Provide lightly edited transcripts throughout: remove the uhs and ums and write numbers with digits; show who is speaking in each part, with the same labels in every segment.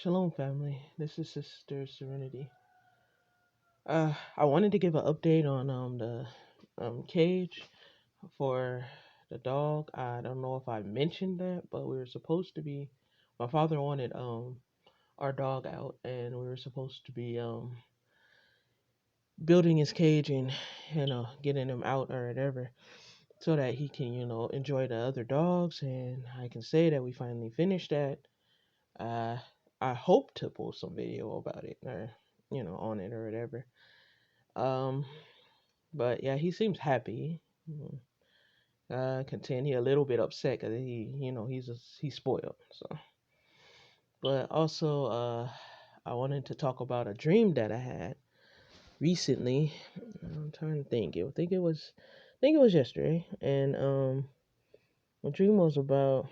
Speaker 1: Shalom, family. This is Sister Serenity. I wanted to give an update on the cage for the dog. I don't know if I mentioned that, but we were supposed to be. My father wanted our dog out, and we were supposed to be building his cage and getting him out or whatever, so that he can enjoy the other dogs. And I can say that we finally finished that. Uh, I hope to post some video about it or on it or whatever. Um, but yeah, he seems happy. Contend he a little bit upset because he's spoiled. So, but also I wanted to talk about a dream that I had recently. I'm trying to think. I think it was yesterday, and my dream was about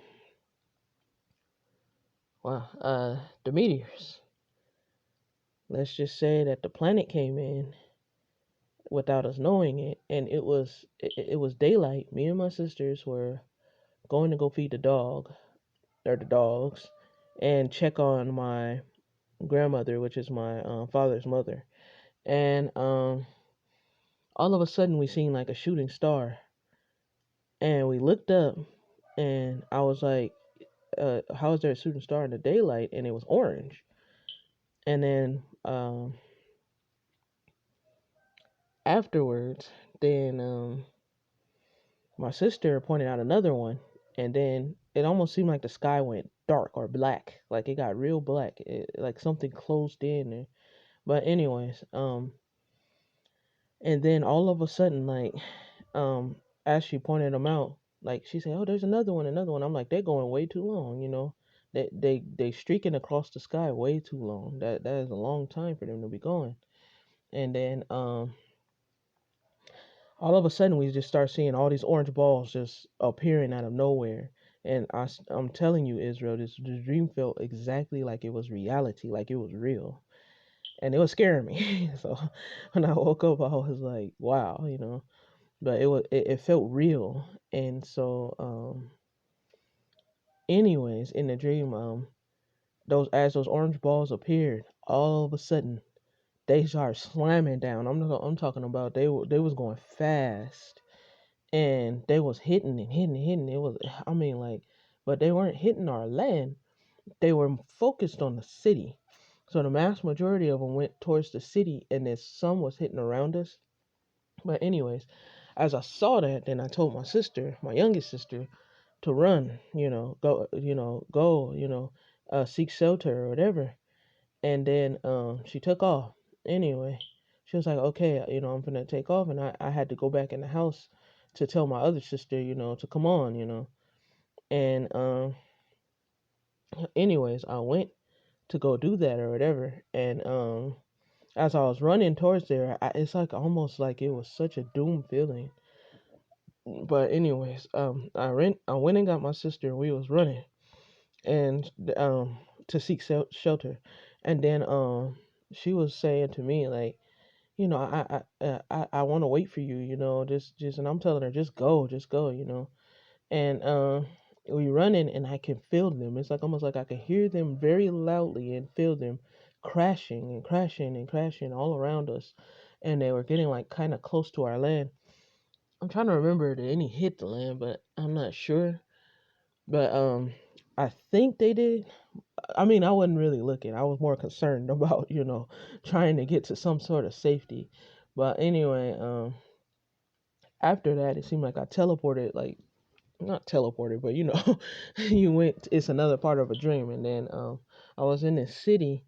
Speaker 1: the meteors. Let's just say that the planet came in without us knowing it, and it was daylight. Me and my sisters were going to go feed the dog or the dogs and check on my grandmother, which is my father's mother. And all of a sudden, we seen like a shooting star, and we looked up, and I was like, "How is there a shooting star in the daylight?" And it was orange. And then afterwards, then my sister pointed out another one, and then it almost seemed like the sky went dark or black, like it got real black, like something closed in there. But anyways, and then all of a sudden, like, as she pointed them out, like she said, "Oh, there's another one, another one." I'm like, they're going way too long. They streaking across the sky way too long. That is a long time for them to be going. And then all of a sudden we just start seeing all these orange balls just appearing out of nowhere. And I'm telling you, Israel, this dream felt exactly like it was reality, like it was real, and it was scaring me. So when I woke up, I was like, wow. But it felt real. And so anyways, in the dream, those orange balls appeared, all of a sudden they started slamming down. I'm talking about they was going fast, and they was hitting and hitting and hitting. It was, I mean, like, but they weren't hitting our land. They were focused on the city. So the mass majority of them went towards the city, and then some was hitting around us. But anyways, as I saw that, then I told my sister, my youngest sister, to run. Go, seek shelter or whatever. And then she took off. Anyway, she was like, okay, I'm gonna take off, and I had to go back in the house to tell my other sister, to come on. And anyways, I went to go do that or whatever, and as I was running towards there, it's like almost like it was such a doom feeling. But anyways, I went and got my sister, and we was running, and to seek shelter, and then she was saying to me like, I want to wait for you, just, and I'm telling her, just go. And we running, and I can feel them. It's like almost like I can hear them very loudly and feel them crashing and crashing and crashing all around us, and they were getting like kind of close to our land. I'm trying to remember did any hit the land, but I'm not sure. But I think they did. I mean, I wasn't really looking. I was more concerned about, trying to get to some sort of safety. But anyway, after that, it seemed like I teleported, like, not teleported, but you went. It's another part of a dream, and then I was in this city,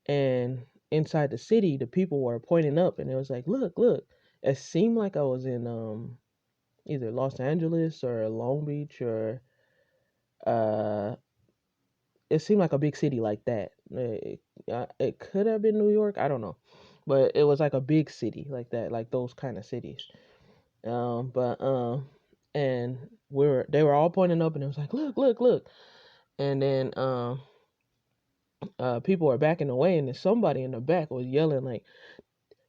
Speaker 1: and inside the city, the people were pointing up, and it was like, look, look. It seemed like I was in either Los Angeles or Long Beach or uh it seemed like a big city like that. It could have been New York. I don't know, but it was like a big city like that, like those kind of cities. But and they were all pointing up, and it was like, look, look, look. And then people were backing away, and then somebody in the back was yelling like,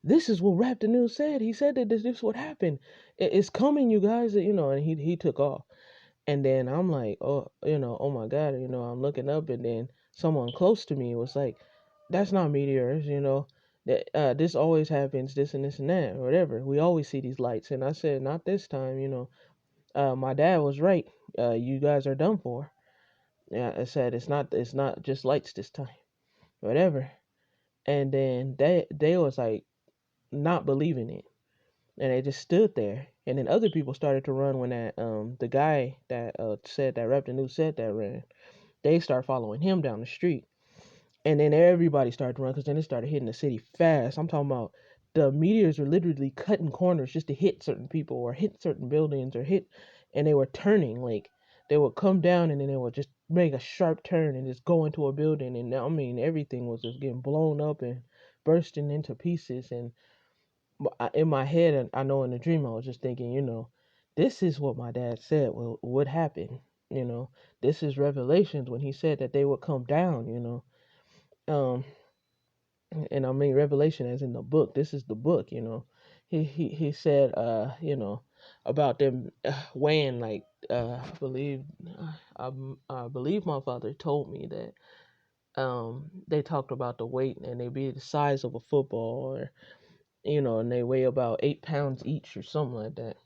Speaker 1: "This is what Rap the News said. He said that this would happen. It's coming, you guys." And he took off. And then I'm like, oh, oh my God, I'm looking up, and then someone close to me was like, "That's not meteors, you know. That this always happens, this and this and that, or whatever. We always see these lights." And I said, "Not this time, you know. My dad was right. You guys are done for." Yeah, I said it's not just lights this time, whatever. And then they was like not believing it, and they just stood there. And then other people started to run when that the guy that said that rep the news said that ran. They start following him down the street. And then everybody started to run because then it started hitting the city fast. I'm talking about the meteors were literally cutting corners just to hit certain people or hit certain buildings or hit, and they were turning like they would come down and then they would just make a sharp turn and just go into a building. And I mean everything was just getting blown up and bursting into pieces. And in my head, and I know in the dream, I was just thinking, this is what my dad said would happen. You know, this is Revelations when he said that they would come down. Um, and I mean Revelation as in the book. This is the book. He said, about them weighing like I believe my father told me that they talked about the weight and they be the size of a football or and they weigh about 8 pounds each or something like that.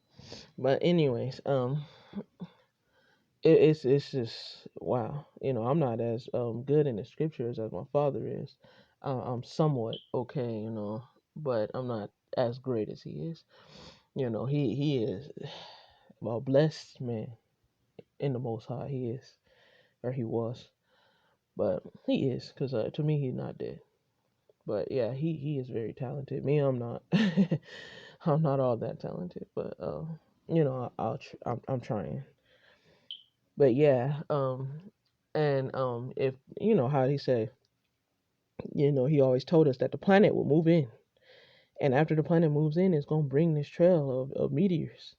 Speaker 1: But anyways, it's just wow. I'm not as good in the scriptures as my father is. I'm somewhat okay, but I'm not as great as he is. He is well blessed man in the Most High. He is, or he was, but he is because to me he's not dead. But yeah, he is very talented. Me, I'm not. I'm not all that talented, but I'm trying. But yeah, and if how he say, he always told us that the planet will move in, and after the planet moves in, it's gonna bring this trail of meteors.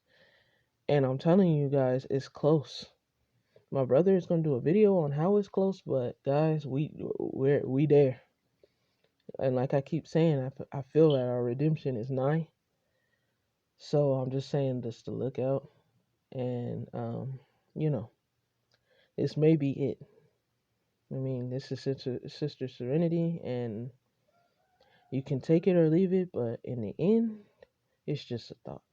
Speaker 1: And I'm telling you guys, it's close. My brother is gonna do a video on how it's close, but guys, we there. And like I keep saying, I feel that our redemption is nigh. So I'm just saying this to look out, and you know, this may be it. I mean, this is Sister Serenity, and you can take it or leave it, but in the end, it's just a thought.